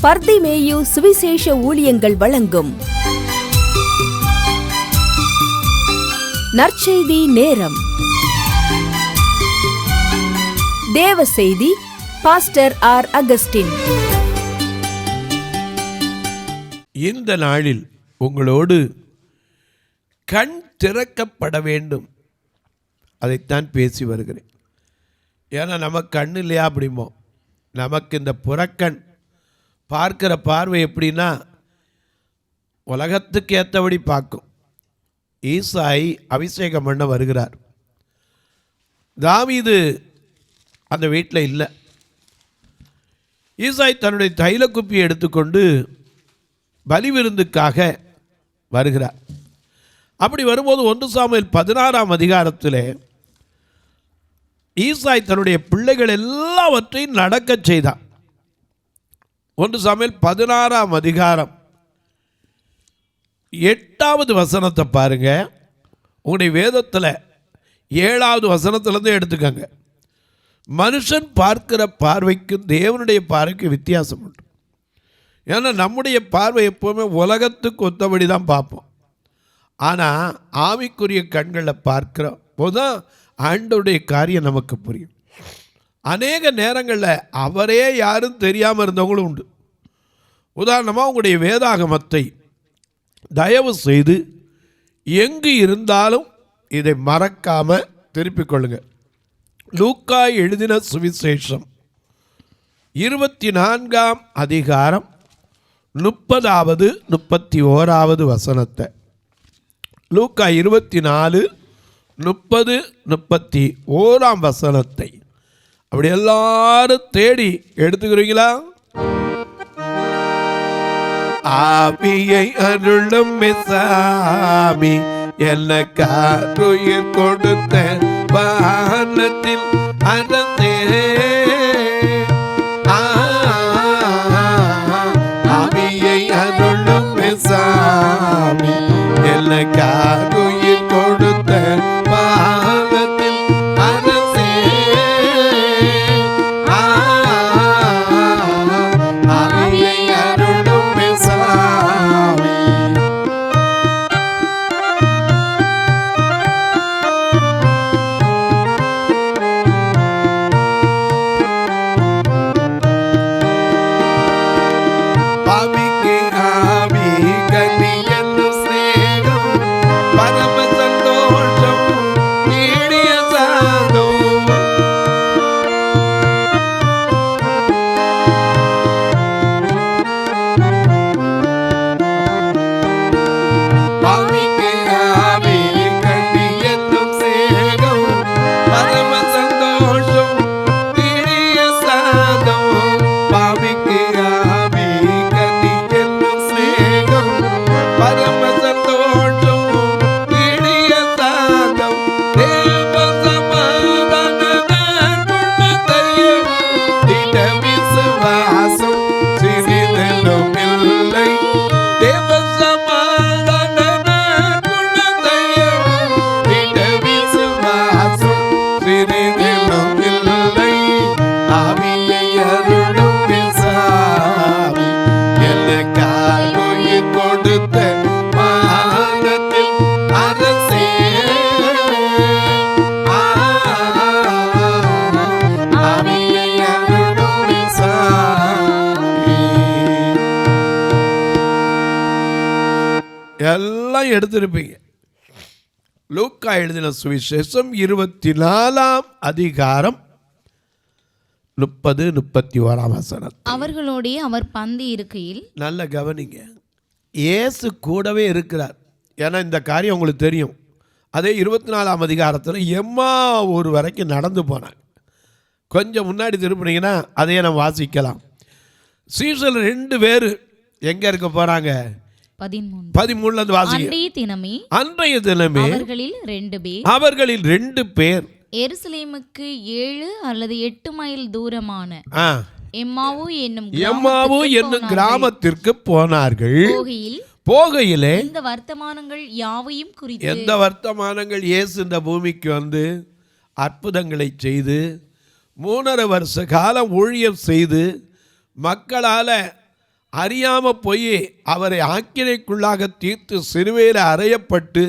பர்திமேயு சுவிசேஷ ஊழியங்கள் வழங்கும் நற்செய்தி நேரம். தேவ செய்தி பாஸ்டர் ஆர். அகஸ்டின். இந்த நாளில் உங்களோடு கண் திறக்கப்பட வேண்டும், அதைத்தான் பேசி வருகிறேன். ஏன்னா நமக்கு கண் இல்லையா அப்படிமோ, நமக்கு இந்த புறக்கண் பார்க்கிற பார்வை எப்படின்னா உலகத்துக்கு ஏற்றபடி பார்க்கும். ஈசாய் அபிஷேகம் பண்ண வருகிறார். தாவீது அந்த வீட்டில் இல்லை. ஈசாய் தன்னுடைய தைல குப்பியை எடுத்துக்கொண்டு பலி விருந்துக்காக வருகிறார். அப்படி வரும்போது 1 சாமுவேல் 16ஆம் அதிகாரத்தில் ஈசாய் தன்னுடைய பிள்ளைகள் எல்லாவற்றையும் நடக்க செய்தான். 1 சாமுவேல் 16ஆம் அதிகாரம் 8வது வசனத்தை பாருங்க. உங்களுடைய வேதத்தில் 7வது வசனத்திலேருந்து எடுத்துக்கங்க. மனுஷன் பார்க்கிற பார்வைக்கும் தேவனுடைய பார்வைக்கும் வித்தியாசம் உண்டு. ஏன்னா நம்முடைய பார்வை எப்போவுமே உலகத்துக்கு ஒத்தபடி தான் பார்ப்போம். ஆனால் ஆவிக்குரிய கண்களில் பார்க்கிற போதுதான் ஆண்டவருடைய காரியம் நமக்கு புரியும். அநேக நேரங்களில் அவரே யாரும் தெரியாமல் இருந்தவங்களும் உண்டு. உதாரணமாக உங்களுடைய வேதாகமத்தை தயவு செய்து எங்கு இருந்தாலும் இதை மறக்காமல் திருப்பிக் கொள்ளுங்கள். லூக்கா எழுதின சுவிசேஷம் 24ஆம் அதிகாரம் 30வது 31வது வசனத்தை, லூக்கா 24, 30, 31ஆம் வசனத்தை அப்படி எல்லாரும் தேடி எடுத்துக்கிறீங்களா? ஆவியை அருளும் சாமி எனக்காருயிர் கொடுத்த வானத்தில் அரசே, ஆவியை அருளும் சாமி எனக்காருயிர் கொடுத்த வானத்தில் அரசே, ஆவியை அருளும் சாமி. பாவிக்கு ஆவி கனி என்னும் ஸ்நேகம் பரம சந்தோஷம் நீடிய சாந்தம், பாவிக்கு ஆவி கனி என்னும் ஸ்நேகம் பரம சந்தோஷம் நீடிய சாந்தம், பாவிக்கு ஆவி கனி என்னும் ஸ்நேகம் பரம சந்தோஷம் நீடிய சாந்தம், தேவ சமாதான குணத்தையும் திட விசுவாசம் சிறிதெனும் இல்லை, தேவ சமாதான குணத்தையும் திட விசுவாசம் சிறிதெனும் இல்லை, ஆவியை அருளும் சாமி எனக்காருயிர் கொடுத்த வானத்தில் அரசே, ஆவியை அருளும் சாமி. எல்லாம் எடுத்திருப்பீங்க. லூக்கா எழுதின சுவிசேஷம் 24ஆம் அதிகாரம் 30, 31ஆம் வசனம். அவர்களோடே அவர் பந்தி இருக்கையில், நல்ல கவனிங்க, இயேசு கூடவே இருக்கிறார். ஏன்னா இந்த காரியம் உங்களுக்கு தெரியும். அதே 24ஆம் அதிகாரத்தில் எம்மா ஒரு வரைக்கும் நடந்து போனாங்க. கொஞ்சம் முன்னாடி திருப்பினீங்கன்னா அதையே நம்ம வாசிக்கலாம். சீசல் 2 பேர் எங்கே இருக்க போகிறாங்க? 13 வாசிக்க. அன்றைய தினமே அவர்களில் 2 பேர் எருசலேமுக்கு 7 அல்லது 8 மைல் தூரமான எம்மாவு என்னும் கிராமத்திற்கு போனார்கள். போகையிலே இந்த வர்த்தமானங்கள் யாவையும் குறித்து, எந்த வர்த்தமானங்கள்? இயேசு இந்த பூமிக்கு வந்து அற்புதங்களை செய்து 3.5 வருஷ காலம் ஊழியம் செய்து மக்களால் அறியாமல் போய் அவரை ஆக்கினைக்குள்ளாக தீர்த்து சிலுவையில் அறையப்பட்டு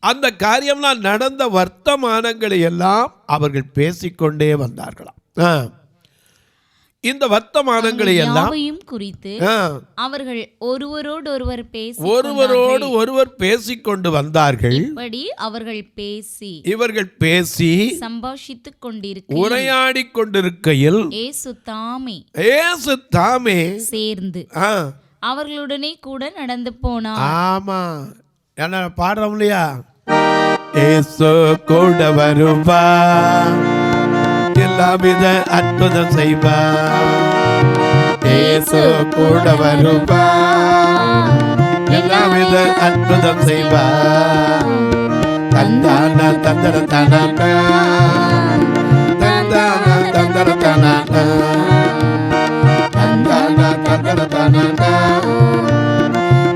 அந்த காரியம்லாம் நடந்த வர்த்தமானங்களை எல்லாம் அவர்கள் பேசிக்கொண்டே வந்தார்களாம். இந்த வர்த்தமானங்களை எல்லாம் குறித்து அவர்கள் ஒருவரோடு ஒருவர் பேசிக்கொண்டு வந்தார்கள். இவர்கள் பேசி சம்பாஷித்துக் கொண்டிருக்க உரையாடி கொண்டிருக்கையில் இயேசு தாமே சேர்ந்து அவர்களுடனே கூட நடந்து போனார். ஆமா, என்ன பாடுறோம் இல்லையா? இயேசு கூட வருவா, எல்லாவித அற்புதம் செய்வா. இயேசு கூட வருவா, எல்லாவித அற்புதம் செய்வா. தந்தான தந்தர தனான, தந்தான தந்தர தனான, தந்தான தந்தர தனான,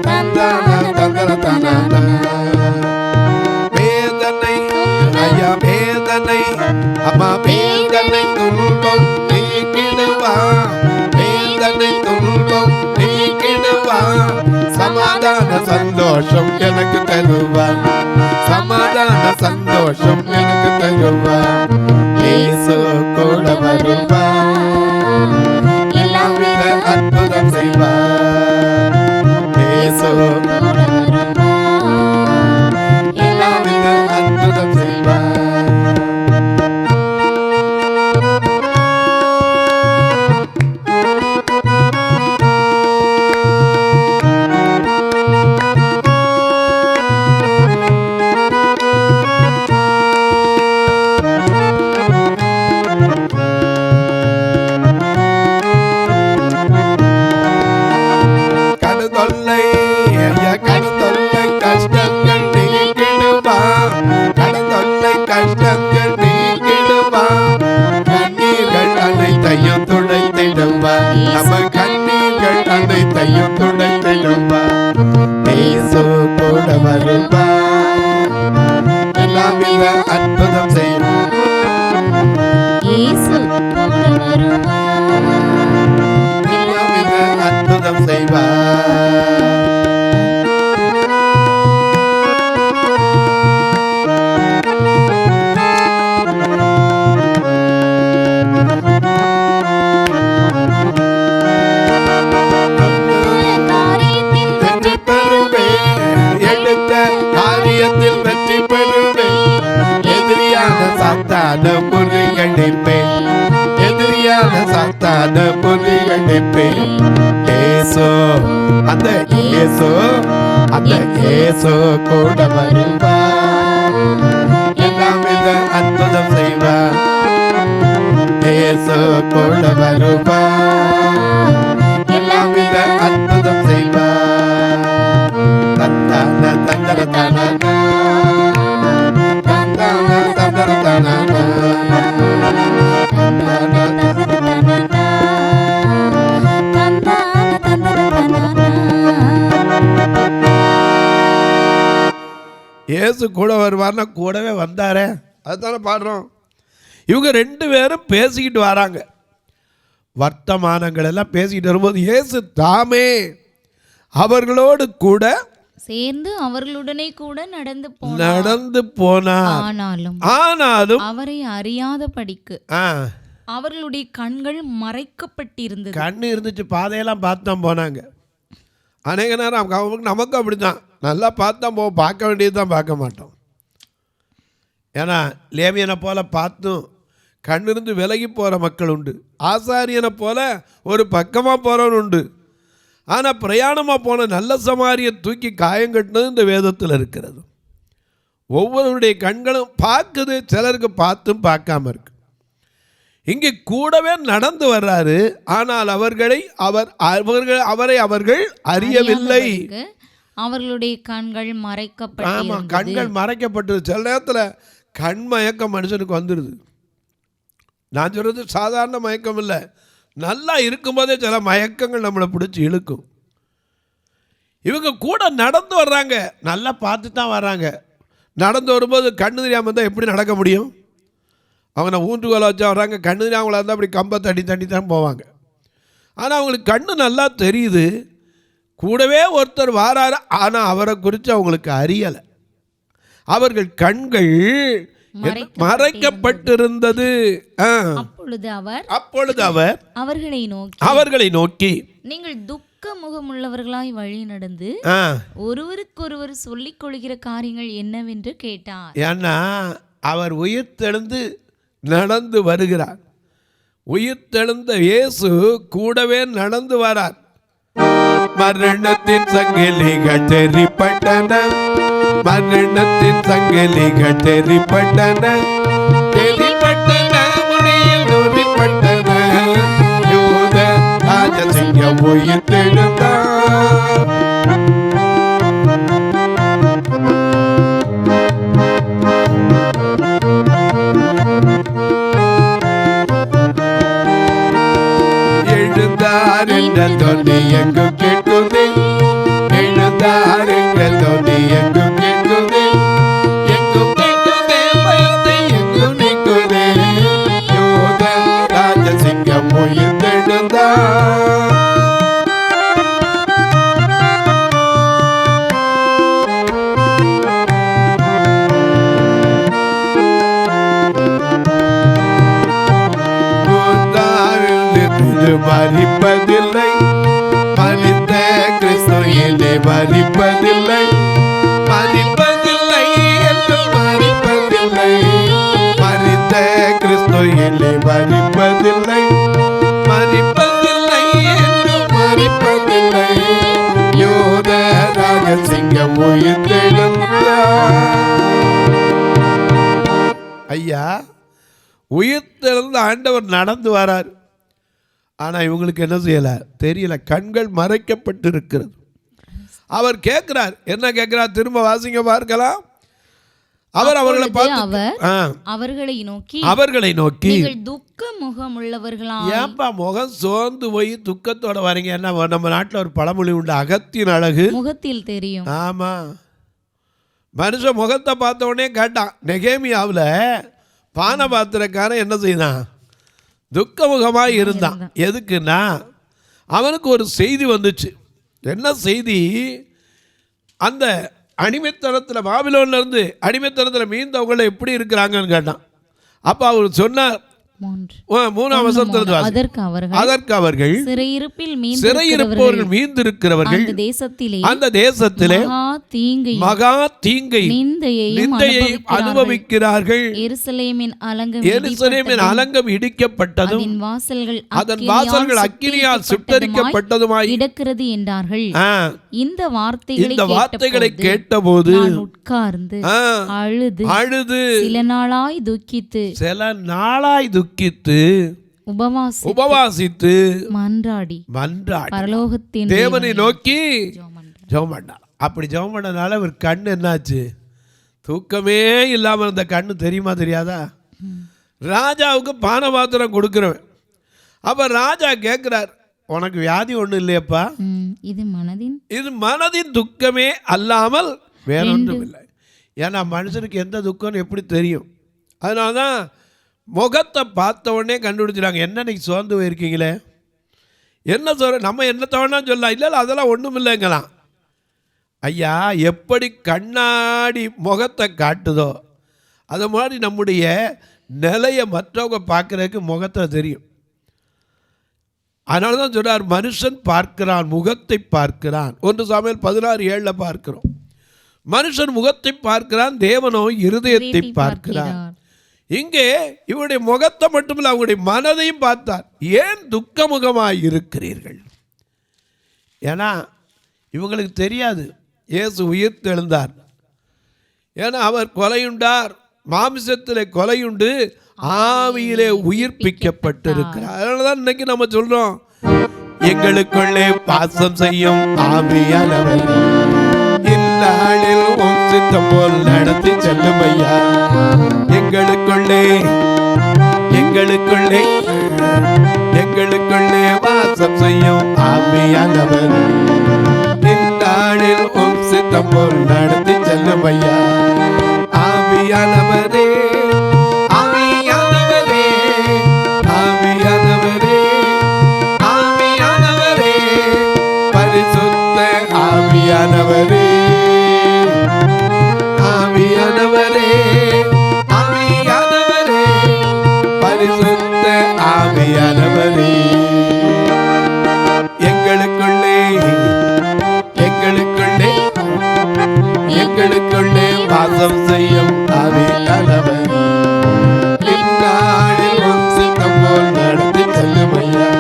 தந்தான தந்தர தனான. வேதனை ஐயா வேதனை, அம்மா வேதனை துன்பம் நீக்கிடுவா, வேதனை துன்பம் நீக்கிடுவா. சமாதான சந்தோஷம் எனக்கு தருவா, சமாதான சந்தோஷம் எனக்கு தருவா. இயேசு கூட வருவா, எல்லாவித அற்புதம் செய்வா. இயேசு எல்லாவித அற்புதம் செய்வா. அற்புதம் செய்வா. அற்புதம் செய்வா. வெற்றி பெறுவேன், எதிரியான சாத்தான முறியடிப்பேன், எதிரியான சாத்தான முறியடிப்பேன். இயேசு அந்த இயேசு அந்த இயேசு கூட வருவா, எல்லாவித அற்புதம் செய்வா. இயேசு கூட வருவா, எல்லாவித அற்புதம் செய்வா. தந்தான தந்தர தனான, தந்தான தந்தர தனான, தந்தான தந்தர தனான, தந்தான தந்தர தனான. இயேசு கூட வருவார்னா கூடவே வந்தாரே, அதுதானே பாடுறோம். இவங்க ரெண்டு பேரும் பேசிக்கிட்டு வராங்க, வர்த்தமானங்கள் எல்லாம் பேசிக்கிட்டு வரும்போது இயேசு தாமே அவர்களோடு கூட சேர்ந்து அவர்களுடனே கூட நடந்து போனார். ஆனாலும் அவரை அறியாதபடிக்கு அவர்களுடைய கண்கள் மறைக்கப்பட்டிருந்தது. கண்ணு இருந்துச்சு, பாதையெல்லாம் பார்த்து தான் போனாங்க. அநேக நேரம் நமக்கு அப்படித்தான், நல்லா பார்த்தா போவோம், பார்க்க வேண்டியது தான் பார்க்க மாட்டோம். ஏன்னா லேவியனை போல பார்த்தும் கண்ணிருந்து விலகி போகிற மக்கள் உண்டு, ஆசாரியனை போல ஒரு பக்கமாக போகிறவன் உண்டு. ஆனால் பிரயாணமாக போன நல்ல சமாரியை தூக்கி காயங்கட்டினது இந்த வேதத்தில் இருக்கிறது. ஒவ்வொருடைய கண்களும் பார்க்குது, சிலருக்கு பார்த்தும் பார்க்காம இருக்கு. இங்கே கூடவே நடந்து வர்றாரு, ஆனால் அவரை அவர்கள் அறியவில்லை. அவர்களுடைய கண்கள் மறைக்கப்பட்டு, ஆமாம், கண்கள் மறைக்கப்பட்டது. சில நேரத்தில் கண் மயக்கம் மனுஷனுக்கு வந்துடுது. நான் சொல்கிறது சாதாரண மயக்கம் இல்லை, நல்லா இருக்கும்போதே சில மயக்கங்கள் நம்மளை பிடிச்சி இழுக்கும். இவங்க கூட நடந்து வர்றாங்க, நல்லா பார்த்து தான் வர்றாங்க. நடந்து வரும்போது கண்ணு தெரியாமல் இருந்தால் எப்படி நடக்க முடியும்? அவங்க ஊன்றுகோலை வச்சா வர்றாங்க, கண்ணு தெரியாமலாம் இருந்தால் அப்படி கம்பை தட்டி தட்டி தான் போவாங்க. ஆனால் அவங்களுக்கு கண்ணு நல்லா தெரியுது, கூடவே ஒருத்தர் வாராரு, ஆனால் அவரை குறித்து அவங்களுக்கு அறியலை. அவர்கள் கண்கள் மறைக்கப்பட்டிருந்தது. அப்பொழுது அவர் அவர்களை நோக்கி நீங்கள் துக்க முகமுள்ளவர்களாய் வழி நடந்து ஒருவருக்கொருவர் சொல்லிக் கொள்கிற காரியங்கள் என்னவென்று கேட்டார். ஏன்னா அவர் உயிர்த்தெழுந்து நடந்து வருகிறார். உயிர்த்தெழுந்த இயேசு கூடவே நடந்து வரார். மரணத்தின் சங்கிலிகள் தெரிப்பட்டன, மரணத்தின் சங்கிலிகள் தெரிப்பட்டன, தெரிப்பட்டன, முடியில் நுரிப்பட்டன, யூத ராஜசிங்கம் உயிர்த்தெழுந்தார். எழுந்தார் என்ற தொனி எங்கும் கேட்குதே, எழுந்தார் என்ற தொனி எங்கும் கேட்குதே, எங்கும் கேட்குதே, பயத்தை எங்கும் நீக்குதே, யூத ராஜசிங்கம் உயிர்த்தெழுந்தார். மறிப்பதில்லை, மறித்த கிறிஸ்து என்னை மறிப்பதில்லை, மறிப்பதில்லை என்று மறிப்பதில்லை, மறித்த கிறிஸ்து என்னை மறிப்பதில்லை, மறிப்பதில்லை என்று மறிப்பதில்லை, யூத ராஜசிங்கம் உயிர்த்தெழுந்தார். ஐயா, உயிர்த்தெழுந்த ஆண்டவர் நடந்து வரார். ஆனால் இவங்களுக்கு என்ன செய்யலை தெரியல, கண்கள் மறைக்கப்பட்டு இருக்கிறது. அவர் கேட்கிறார், என்ன கேட்கிறார்? திரும்ப வாசிங்க பார்க்கலாம். அவர் அவர்களை பார்த்து அவர்களை நோக்கி துக்க முகம் உள்ளவர்களா, ஏன்பா முகம் சோர்ந்து போய் துக்கத்தோட வரீங்க? என்ன நம்ம நாட்டில் ஒரு பழமொழி உண்டு, அகத்தின் அழகு முகத்தில் தெரியும். ஆமா, மனுஷன் முகத்தை பார்த்த உடனே கேட்டான். நெகேமியாவில் பானை பாத்திரக்காரன் என்ன செய்தான்? துக்கமுகமாக இருந்தான். எதுக்குன்னா அவனுக்கு ஒரு செய்தி வந்துச்சு. என்ன செய்தி? அந்த அடிமைத்தனத்தில், பாபிலோன்லேருந்து அடிமைத்தனத்தில் மீந்தவங்களை எப்படி இருக்கிறாங்கன்னு கேட்டான். அப்போ அவர் சொன்னார், 3ஆம் வசனத்திலிருந்து, அதற்கு அவர்கள் சிறையிருப்பவர்கள் மீந்திருக்கிறவர்கள் அந்த தேசத்திலே மகா தீங்கை நிந்தையை அனுபவிக்கிறார்கள். எருசலேமின் அலங்கம் இடிக்கப்பட்டதும் அதன் வாசல்கள் அக்கினியால் சுட்டரிக்கப்பட்டதுமாய் கிடக்கிறது என்றார்கள். இந்த வார்த்தைகளை கேட்டபோது உட்கார்ந்து அழுது சில நாளாய் துக்கித்து உபவாசித்து மன்றாடி பரலோகத்தின் தேவனை நோக்கி ஜெபம் பண்ணார். அப்படி ஜெபம் பண்ணனால அவர் கண்ணு என்னாச்சு? தூக்கமே இல்லாமல் அந்த கண்ணு தெரியுமா தெரியாதா? ராஜாவுக்கு பானை பாத்திரம் கொடுக்கிறவன். அப்ப ராஜா கேட்கிறார், உனக்கு வியாதி ஒன்றும் இல்லையப்பா? இது மனதின் துக்கமே அல்லாமல் வேற ஒன்றும் இல்லை. ஏன்னா மனுஷனுக்கு எந்த துக்கம்னு எப்படி தெரியும்? அதனால்தான் முகத்தை பார்த்த உடனே கண்டுபிடிச்சிடாங்க. என்ன இன்னைக்கு சோர்ந்து போயிருக்கீங்களே, என்ன சொல்ற? நம்ம என்ன தவணா சொல்லலாம், இல்லை அதெல்லாம் ஒன்றும் இல்லைங்களாம். ஐயா, எப்படி கண்ணாடி முகத்தை காட்டுதோ அது மாதிரி நம்முடைய நிலையை மற்றவங்க பார்க்குறதுக்கு முகத்தில் தெரியும். அதனால தான் சொல்றார், மனுஷன் பார்க்கிறான், முகத்தை பார்க்கிறான். 1 சாமுவேல் 16:7 பார்க்கிறோம். மனுஷன் முகத்தை பார்க்கிறான், தேவனோ இருதயத்தை பார்க்கிறான். இங்கே இவருடைய முகத்தை மட்டுமில்லை, அவங்களுடைய மனதையும் பார்த்தார். ஏன் துக்கமுகமாய் இருக்கிறீர்கள்? ஏன்னா இவங்களுக்கு தெரியாது இயேசு உயிர்த்தெழுந்தார். ஏன்னா அவர் கொலையுண்டார், மாமிசத்திலே கொலையுண்டு ஆவியிலே உயிர்ப்பிக்கப்பட்டிருக்கிறார். அதனால தான் இன்னைக்கு நம்ம சொல்றோம், எங்களுக்குள்ளே பாசம் செய்யும் ஆவியானவர் இந்நாளில் உம் சித்தம் போல் நடத்தி செல்லும் ஐயா. எங்களுக்குள்ளே வாசம் செய்யும் ஆவியானவர் இந்நாளில் உம் சித்தம் போல் நடத்தி செல்லும் ஐயா. ஆவியானவரே, ஆவியானவரே, ஆவியானவரே, ஆவியானவரே, ஆவியானவரே எங்களுக்குள்ளே எங்களுக்குள்ளே எங்களுக்குள்ளே வாசம் செய்யும் ஆவியானவரே இந்நாளில் உம் சித்தம் போல் நடத்தி செல்லும் ஐயா.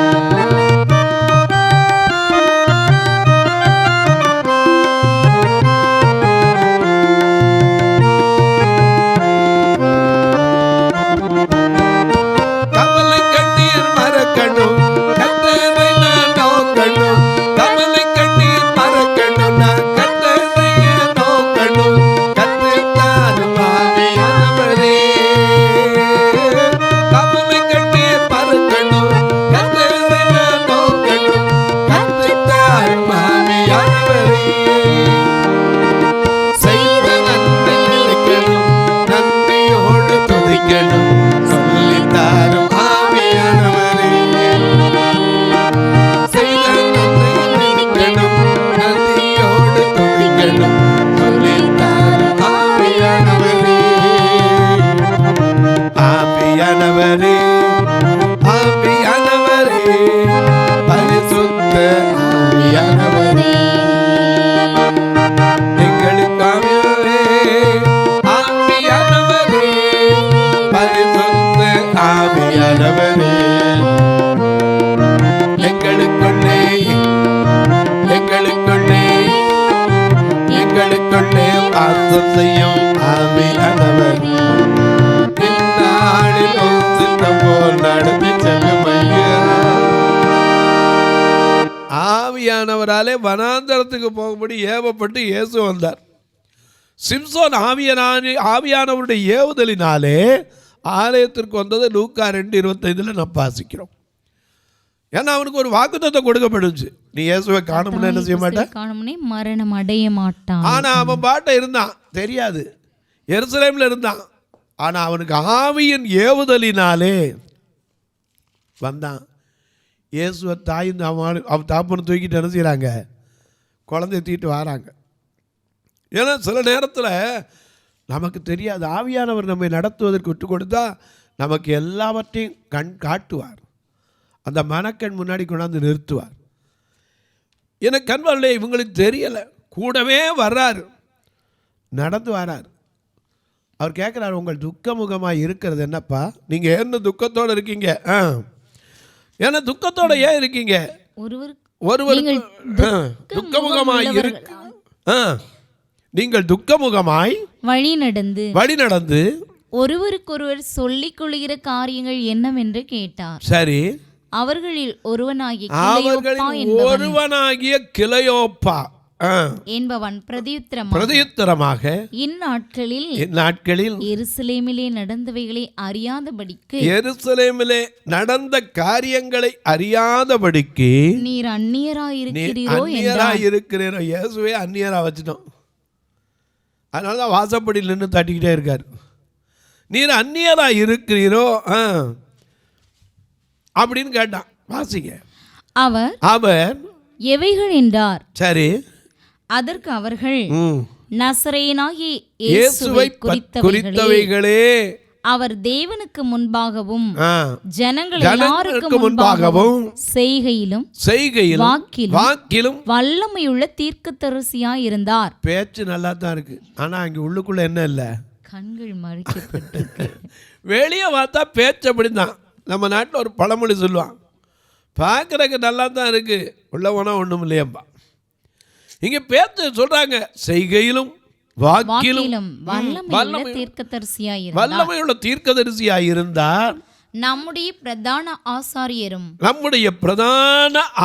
கவலை கண்ணீர் மறக்கணும், கர்த்தரை நான் நோக்கணும். கவலை கண்ணீர் மறக்கணும், நான் கர்த்தரை நோக்கணும். கர்த்தர் ஆவியானவரே கவலை கண்ணீர் மறக்கணும், கர்த்தரை நான் நோக்கணும். கர்த்தர் ஆவியானவரே செய்த நன்மை நினைக்கணும், நன்றியோடு துதிக்கணும். சொல்லித்தாரும் ஆவியானவரே செய்த நன்மை நினைக்கணும், நன்றியோடு துதிக்கணும். சொல்லித்தாரும் ஆவியானவரே ஆவியானவரே ஆவியானவரே பரிசுத்த ஆவியானவரே எங்களுக்காகவே ஆவியானவரே பரிசுத்த ஆவியானவரே எங்களுக்குள்ளே எங்களுக்குள்ளே எங்களுக்குள்ளே வாசம் செய்யும் ஆவியானவரே இந்நாளில் உம் சித்தம் போல் நடத்தி செல்லும் ஐயா. ஆவியானவராலே வனாந்தரத்துக்கு போகும்படி ஏவப்பட்டு இயேசு வந்தார். சிம்சோன் ஆவியானவருடைய ஏவுதலினாலே ஆலயத்திற்கு வந்தது லூக்கா 2:25 நாம் வாசிக்கிறோம். ஏன்னா அவனுக்கு ஒரு வாக்குத்தத்தம் கொடுக்கப்படுச்சு, நீ இயேசுவை காணும்னு என்ன செய்ய மாட்டேன், காணும்னே மரணம் அடைய மாட்டான். ஆனா அவன் பாட்ட இருந்தான், தெரியாது, எருசலேம்ல இருந்தான். ஆனா அவனுக்கு ஆவியின் ஏவுதலினாலே வந்தான். இயேசுவை தாயும் அவன் தாப்பனை தூக்கிட்டு என்ன செய்கிறாங்க, குழந்தைய தூக்கிட்டு வராங்க. ஏன்னா சில நேரத்தில் நமக்கு தெரியாது, ஆவியானவர் நம்மை நடத்துவதற்கு விட்டு கொடுத்தா நமக்கு எல்லாவற்றையும் கண் காட்டுவார், அந்த மனக்கண் முன்னாடி கொண்டாந்து நிறுத்துவார். எனக்கு கண்வல்ல இவங்களுக்கு தெரியலை, கூடவே வர்றாரு, நடந்து வரார். அவர் கேட்குறாரு, உங்கள் துக்கமுகமாக இருக்கிறது என்னப்பா, நீங்கள் என்ன துக்கத்தோடு இருக்கீங்க? ஏன்னா துக்கத்தோட ஏன் இருக்கீங்க? ஒருவர் துக்கமுகமாய் இருக்கு, நீங்கள் துக்கமுகமாய் வழி நடந்து ஒருவருக்கொருவர் சொல்லிக் கொள்கிற காரியங்கள் என்னவென்று கேட்டார். சரி, அவர்களில் ஒருவனாகிய கிளையோப்பா என்பவன் பிரதியுத்தரமாக இந்நாட்களில் எருசலேமிலே நடந்தவைகளை அறியாதபடிக்கு நடந்த காரியங்களை அறியாதபடிக்கு நீர் அந்நியராயிருக்கிறீரோ. இயேசுவே அந்நியரா வச்சிட்டோம், அதனாலதான் வாசப்படியில் நின்று தட்டிக்கிட்டே இருக்காரு. நீர் அந்நியரா இருக்கிறீரோ அப்படின்னு கேட்டான். வாசிங்க. அவர் எவைகள் என்றார். சரி, அதற்கு அவர்கள் நசரேயனாகிய இயேசுவை குறித்தவைகளே, அவர் தேவனுக்கு முன்பாகவும் ஜனங்கள் எல்லாருக்கும் முன்பாகவும் செய்கையிலும் வாக்கிலும் வல்லமையுள்ள தீர்க்கதரிசியாய் இருந்தார். பேச்சு நல்லா தான் இருக்கு, ஆனா அங்க உள்ளுக்குள்ள என்ன இல்ல, கண்கள் மறைக்கப்பட்டிருக்கு. வெளியே பார்த்தா பேச்சு அப்படிதான். நம்ம நாட்டில் ஒரு பழமொழி சொல்லுவான், பார்க்கறதுக்கு நல்லா தான் இருக்கு, உள்ள போனா ஒண்ணும் இல்லையப்பா. இங்க பேச்சு சொல்றாங்க, செய்கையிலும் வாக்கிலும் வல்லமையுள்ள தீர்க்கதரிசியாய் இருந்தார். நம்முடைய பிரதான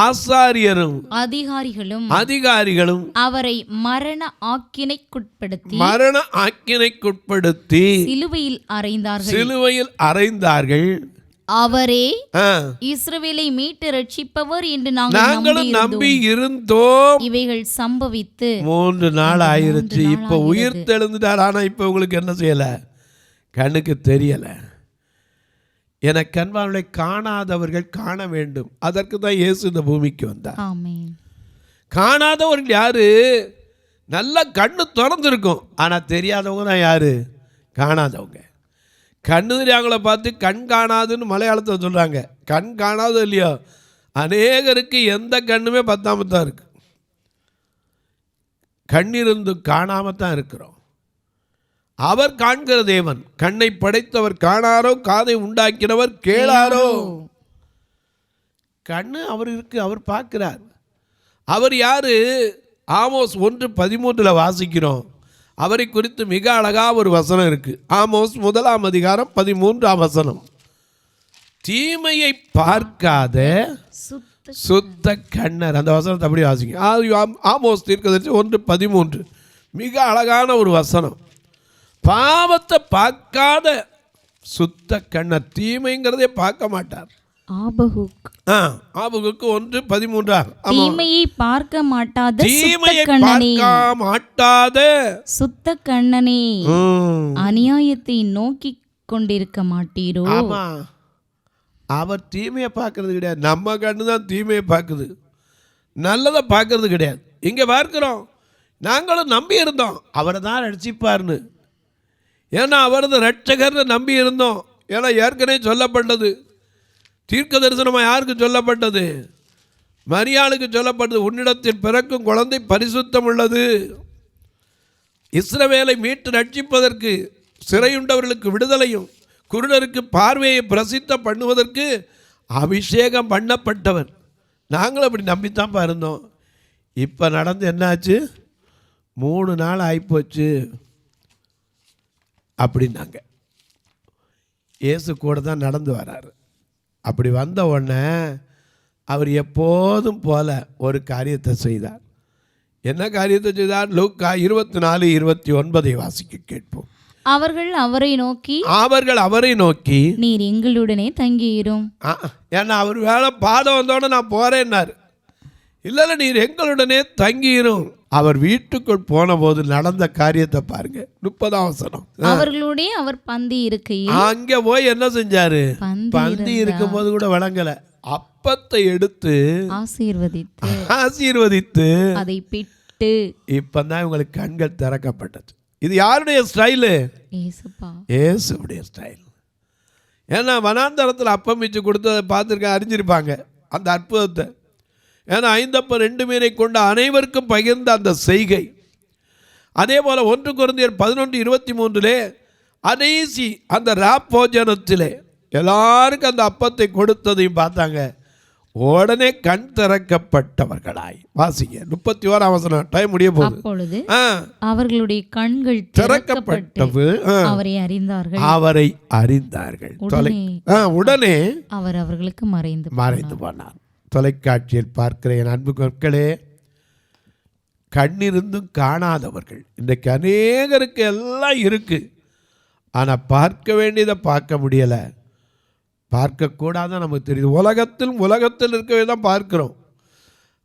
ஆசாரியரும் அதிகாரிகளும் அவரை மரண ஆக்கினைக்குட்படுத்தி சிலுவையில் அறைந்தார்கள். அவரே இஸ்ரவேலை மீட்டு ரட்சிப்பவர் என்று நாங்களும் நம்பி இருந்தோம். இவைகள் சம்பவித்து 3 நாள் ஆயிருச்சு, இப்ப உயிர் தெழுந்துட்டார். ஆனா இப்ப உங்களுக்கு என்ன செய்யல, கண்ணுக்கு தெரியல. என கண்வாளை காணாதவர்கள் காண வேண்டும், அதற்கு தான் இயேசு இந்த பூமிக்கு வந்தார். காணாதவர்கள் யாரு, நல்ல கண்ணு திறந்திருக்கும், ஆனா தெரியாதவங்க தான் யாரு, காணாதவங்க. கண்ணு தெரியாங்கள பார்த்து கண் காணாதுன்னு மலையாளத்தில் சொல்கிறாங்க. கண் காணாது இல்லையோ, அநேகருக்கு எந்த கண்ணுமே பத்தாம தான் இருக்கு. கண்ணிருந்து காணாம தான் இருக்கிறோம். அவர் காண்கிற தேவன். கண்ணை படைத்தவர் காணாரோ, காதை உண்டாக்கினவர் கேளாரோ. கண்ணு அவர் இருக்கு, அவர் பார்க்கிறார். அவர் யாரு? ஆமோஸ் 1:13 வாசிக்கிறோம். அவரை குறித்து மிக அழகா ஒரு வசனம் இருக்கு. ஆமோஸ் 1:13 தீமையை பார்க்காத சுத்த கண்ணர். அந்த வசனத்தை அப்படி வாசிங்க. ஆமோஸ் தீர்க்கதரிசி 1:13 மிக அழகான ஒரு வசனம். பாவத்தை பார்க்காத சுத்த கண்ணர். தீமைங்கிறதே பார்க்க மாட்டார். ஆபகுக் 1:13 தீமையை பார்க்க மாட்டாத சுத்த கண்ணனே, அநியாயத்தை நோக்கி கொண்டிருக்க மாட்டீரோ. ஆமா, அவர் தீமையை பார்க்கறது கிடையாது. நம்ம கண்ணு தான் தீமையை பார்க்குது, நல்லதை பார்க்கறது கிடையாது. இங்கே பார்க்கிறோம், நாங்களும் நம்பி இருந்தோம் அவரை தான் ரட்சிப்பார்னு. ஏன்னா அவரது ரட்சகர்னு நம்பி இருந்தோம். ஏன்னா ஏற்கனவே சொல்லப்பட்டது, தீர்க்க தரிசனமாக யாருக்கு சொல்லப்பட்டது? மரியாளுக்கு சொல்லப்பட்டது. உன்னிடத்தில் பிறக்கும் குழந்தை பரிசுத்தம் உள்ளது, இஸ்ரவேலை மீட்டு ரட்சிப்பதற்கு, சிறையுண்டவர்களுக்கு விடுதலையும், குருடருக்கு பார்வையை பிரசித்த பண்ணுவதற்கு அபிஷேகம் பண்ணப்பட்டவர். நாங்களும் அப்படி நம்பித்தான் இருந்தோம். இப்போ நடந்து என்னாச்சு? 3 நாள் ஆகிப்போச்சு அப்படின்னாங்க. இயேசு கூட தான் நடந்து வராரு. அப்படி வந்த உடனே அவர் எப்போதும் போல ஒரு காரியத்தை செய்தார். என்ன காரியத்தை செய்தார்? லூக்கா 24:29 வாசிக்க கேட்போம். அவர்கள் அவரை நோக்கி நீர் எங்களுடனே தங்கியிரும். ஏன்னா அவர் வேலை பாதம் வந்தோட நான் போறேன்னாரு. இல்லை, நீர் எங்களுடனே தங்கியிரும். அவர் வீட்டுக்குள் போன போது நடந்த காரியத்தை பாருங்க. 30ஆம் வசனம். அவர்களுடைய அவர் பந்தி இருக்கையில் அங்க போய் என்ன செஞ்சாரு? பந்தி இருக்கும் போது கூட விளங்கல. அப்பத்தை எடுத்து ஆசீர்வதித்து அதை பிட்டு. இப்பதான் இவங்களுக்கு கண்கள் திறக்கப்பட்டது. இது யாருடைய ஸ்டைலு? இயேசுடைய ஸ்டைல். ஏன்னா வனாந்தரத்தில் அப்பம் வச்சு கொடுத்ததை பார்த்துருக்க, அறிஞ்சிருப்பாங்க அந்த அற்புதத்தை. ஏன்னா 5 அப்பம் 2 மீனை கொண்ட அனைவருக்கும் பகிர்ந்த அந்த செய்கை. அதே போல் 1 கொரிந்தியர் 11:23 அனைசி அந்த ராப்போஜனத்திலே எல்லாருக்கும் அந்த அப்பத்தை கொடுத்ததையும் பார்த்தாங்க. உடனே கண் திறக்கப்பட்டவர்களாய். வாசிங்க 31ஆம் வசனம். டைம் முடிய போகுது. அப்பொழுது அவர்களுடைய கண்கள் திறக்கப்பட்டது, அவரை அறிந்தார்கள். உடனே அவர் அவர்களுக்கு மறைந்து போனார். தொலைக்காட்சியில் பார்க்கிற என் அன்பு மக்களே, கண்ணிருந்தும் காணாதவர்கள் இன்றைக்கு அநேகருக்கு எல்லாம் இருக்கு. ஆனால் பார்க்க வேண்டியதை பார்க்க முடியலை. பார்க்கக்கூடாதான் நமக்கு தெரியுது. உலகத்தில் இருக்கவே தான் பார்க்கிறோம்.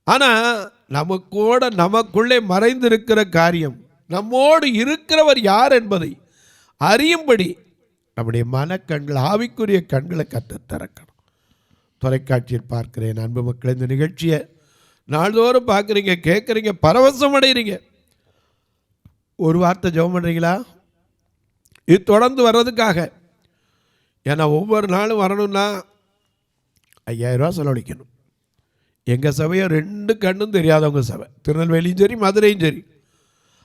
ஆனால் நமக்குள்ளே மறைந்திருக்கிற காரியம், நம்மோடு இருக்கிறவர் யார் என்பதை அறியும்படி நம்முடைய மனக்கண்கள், ஆவிக்குரிய கண்களை கற்றுத் திறக்கணும். தொலைக்காட்சியில் பார்க்கிறேன் அன்பு மக்கள், இந்த நிகழ்ச்சியை நாள்தோறும் பார்க்குறீங்க, கேட்குறீங்க, பரவசம் அடைகிறீங்க. ஒரு வார்த்தை ஜெபம் பண்ணுறீங்களா? இது தொடர்ந்து வர்றதுக்காக. ஏன்னா ஒவ்வொரு நாளும் வரணும்னா 5000 ரூபா செலவழிக்கணும். எங்கள் சபையை 2 கண்ணும் தெரியாதவங்க சபை, திருநெல்வேலியும் சரி மதுரையும் சரி.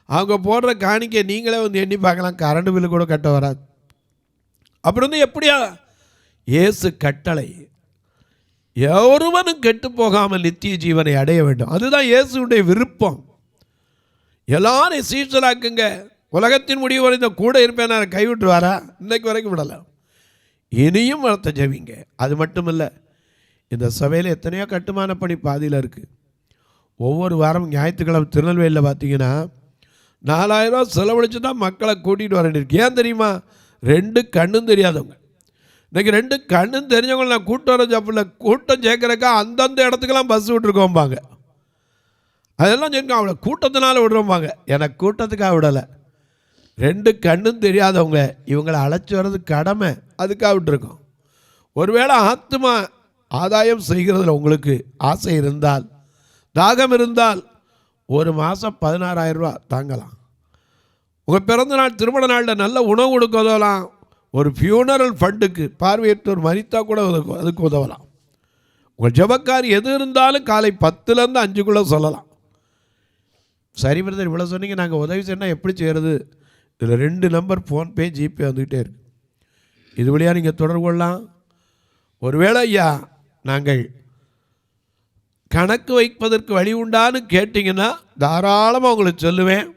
அவங்க போடுற காணிக்கை நீங்களே வந்து எண்ணி பார்க்கலாம். கரண்ட் பில்லு கூட கட்ட வராது. அப்புறம் வந்து எப்படியா? இயேசு கட்டளை, ஒருவனும் கெட்டு போகாமல் நித்திய ஜீவனை அடைய வேண்டும். அதுதான் இயேசுடைய விருப்பம். எல்லாரும் சீசலாக்குங்க. உலகத்தின் முடிவு வரை இந்த கூட இருப்பேன், நான் கைவிட்டுருவாரா? இன்னைக்கு வரைக்கும் விடலை. இனியும் வளர்த்த ஜெபிங்க. அது மட்டும் இல்லை, இந்த சபையில் எத்தனையோ கட்டுமான பணி பாதியில் இருக்குது. ஒவ்வொரு வாரம் ஞாயிற்றுக்கிழமை திருநெல்வேலியில் பார்த்தீங்கன்னா 4000 ரூபா செலவழித்து தான் மக்களை கூட்டிகிட்டு வரேன். ஏன் தெரியுமா? 2 கண்ணும் தெரியாதவங்க. இன்றைக்கி 2 கண்ணும் தெரிஞ்சவங்க நான் கூட்டம் வர சாப்பிடல, கூட்டம் சேர்க்குறக்கா அந்தந்த இடத்துக்கெல்லாம் பஸ் விட்டுருக்கோம்பாங்க. அதெல்லாம் சேர்க்க அவ்வளோ கூட்டத்தினால விடுறோம்பாங்க. எனக்கு கூட்டத்துக்காக விடலை. 2 கண்ணும் தெரியாதவங்க இவங்களை அழைச்சி வர்றது கடமை, அதுக்காக விட்டுருக்கோம். ஒருவேளை ஆத்மா ஆதாயம் செய்கிறதுல உங்களுக்கு ஆசை இருந்தால், தாகம் இருந்தால், ஒரு மாதம் 16000 ரூபா தாங்கலாம். உங்கள் பிறந்த நாள் திருமண நாளில் நல்ல உணவு கொடுக்கறதெல்லாம் ஒரு ஃபியூனரல் ஃபண்டுக்கு பார்வையற்றோர் மரித்தா கூட அதுக்கு உதவலாம். உங்கள் ஜெபக்காரி எது இருந்தாலும் காலை 10லேருந்து 5க்குள்ளே சொல்லலாம். சரி பிரதர், இவ்வளோ சொன்னீங்க, நாங்கள் உதவி செய்யணும், எப்படி செய்கிறது? இதில் 2 நம்பர் ஃபோன்பே, ஜிபே வந்துக்கிட்டே இருக்குது. இது வழியாக நீங்கள் தொடர்பு கொள்ளலாம். ஒருவேளை ஐயா நாங்கள் கணக்கு வைப்பதற்கு வழி உண்டான்னு கேட்டிங்கன்னா தாராளமாக உங்களுக்கு சொல்லுவேன்.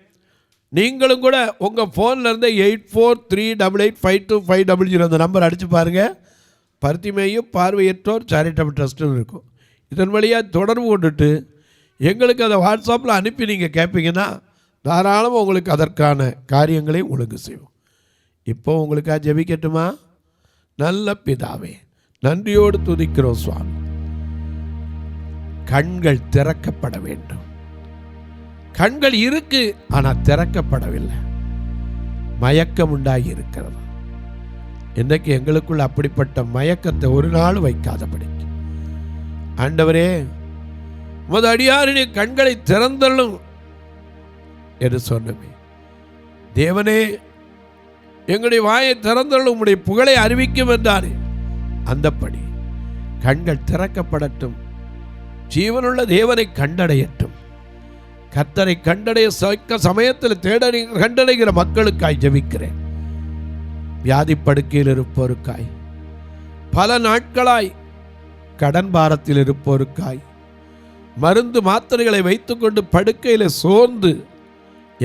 நீங்களும் கூட உங்கள் ஃபோனில் இருந்த 8438852500 அந்த நம்பர் அடித்து பாருங்கள். பர்திமேயு பார்வையற்றோர் சேரிட்டபிள் ட்ரஸ்ட்டுன்னு இருக்கும். இதன் வழியாக தொடர்பு கொண்டுட்டு எங்களுக்கு அதை வாட்ஸ்அப்பில் அனுப்பி நீங்கள் கேட்பீங்கன்னா தாராளமாக உங்களுக்கு அதற்கான காரியங்களை உங்களுக்கு செய்வோம். இப்போ உங்களுக்காக ஜெபிக்கட்டுமா? நல்ல பிதாவே, நன்றியோடு துதிக்கிறோம் சுவாமி. கண்கள் திறக்கப்பட வேண்டும். கண்கள் இருக்கு, ஆனால் திறக்கப்படவில்லை. மயக்கம் உண்டாகி இருக்கிறது. இன்றைக்கு எங்களுக்குள்ள அப்படிப்பட்ட மயக்கத்தை ஒரு நாள் வைக்காதபடி ஆண்டவரே, உமது அடியாரின் கண்களை திறந்தள்ளும் என்று சொன்னமே. தேவனே, எங்களுடைய வாயை திறந்தள்ளும், உம்முடைய புகழை அறிவிக்கும் என்றாரே, அந்தப்படி கண்கள் திறக்கப்படட்டும். ஜீவனுள்ள தேவனை கண்டடையட்டும். கர்த்தரை கண்டடைய சமயத்தில் கண்டடைகிற மக்களுக்காய் ஜெபிக்கிறேன். வியாதி படுக்கையில் இருப்போருக்காய், பல நாட்களாய் கடன் பாரத்தில் இருப்போருக்காய், மருந்து மாத்திரைகளை வைத்துக்கொண்டு படுக்கையில் சோர்ந்து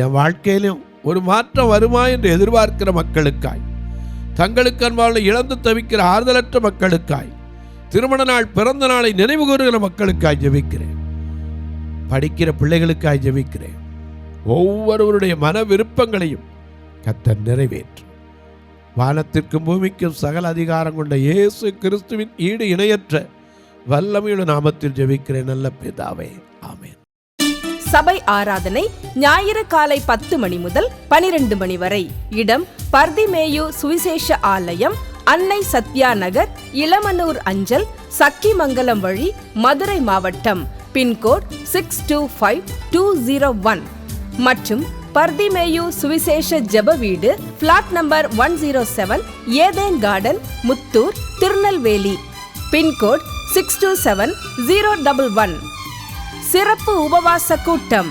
என் வாழ்க்கையிலும் ஒரு மாற்றம் வருமா என்று எதிர்பார்க்கிற மக்களுக்காய், தங்களுக்கு அன்பான இழந்து தவிக்கிற ஆறுதலற்ற மக்களுக்காய், திருமண நாள் பிறந்த நாளை நினைவு கூறுகிற மக்களுக்காய் ஜெபிக்கிறேன். படிக்கிற பிள்ளைகளுக்காய் ஜெபிக்கிறேன். ஒவ்வொருவருடைய மன விருப்பங்களையும் கர்த்தர் நிறைவேற்றும். வானத்திற்கும் பூமிக்கும் சகல அதிகாரம் கொண்ட இயேசு கிறிஸ்துவின் ஈடு இணையற்ற வல்லமையுள்ள நாமத்தில் ஜெபிக்கிறேன் நல்ல பிதாவே, ஆமென். சபை ஆராதனை ஞாயிறு காலை 10 மணி முதல் 12 மணி வரை. இடம் பர்திமேயு சுவிசேஷ ஆலயம், அன்னை சத்யா நகர், இளமனூர் அஞ்சல், சக்கிமங்கலம் வழி, மதுரை மாவட்டம். பின்கோட் 625201 மற்றும் பர்திமேயு சுவிசேஷ ஜெப வீடு, plot number 107, Eden garden, Muthur, Tirunelveli. Pincode 627011. சிறப்பு உபவாச கூட்டம்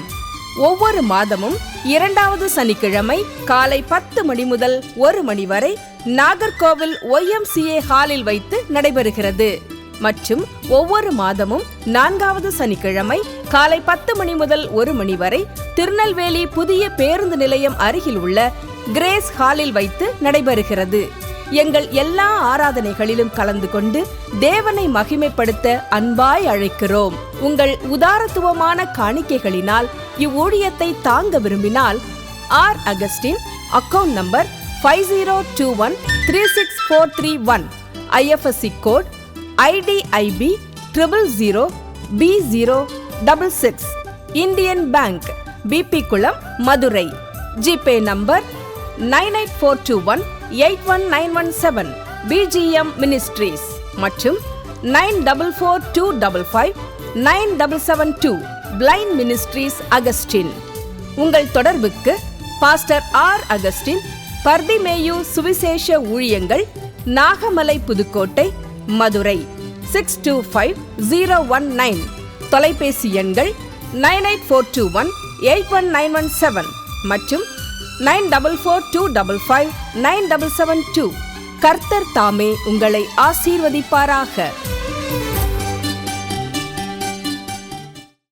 ஒவ்வொரு மாதமும் 2வது சனிக்கிழமை காலை 10 மணி முதல் 1 மணி வரை நாகர்கோவில் YMCA ஹாலில் வைத்து நடைபெறுகிறது. மற்றும் ஒவ்வொரு மாதமும் 4வது சனிக்கிழமை காலை 10 மணி முதல் 1 மணி வரை திருநெல்வேலி புதிய பேருந்து நிலையம் அருகில் உள்ள கிரேஸ் ஹாலில் வைத்து நடைபெறுகிறது. எங்கள் எல்லா ஆராதனைகளிலும் கலந்து கொண்டு தேவனை மகிமைப்படுத்த அன்பாய் அழைக்கிறோம். உங்கள் உதாரத்துவமான காணிக்கைகளினால் இவ்வூழியத்தை தாங்க விரும்பினால் R. Augustine, account number 5021364331, IFSC code IDIB 000B066, Indian bank, BP Kulam, Madurai. GPay number 9842181917, BGM ministries மற்றும் 9442559772, பிளைண்ட் மினிஸ்ட்ரீஸ் அகஸ்டின். உங்கள் தொடர்புக்கு பாஸ்டர் R. அகஸ்டின், பர்திமேயு சுவிசேஷ ஊழியங்கள், நாகமலை, புதுக்கோட்டை, மதுரை 625019. தொலைபேசி எண்கள் 9842181917 மற்றும் 9442559772. கர்த்தர் தாமே உங்களை ஆசீர்வதிப்பாராக.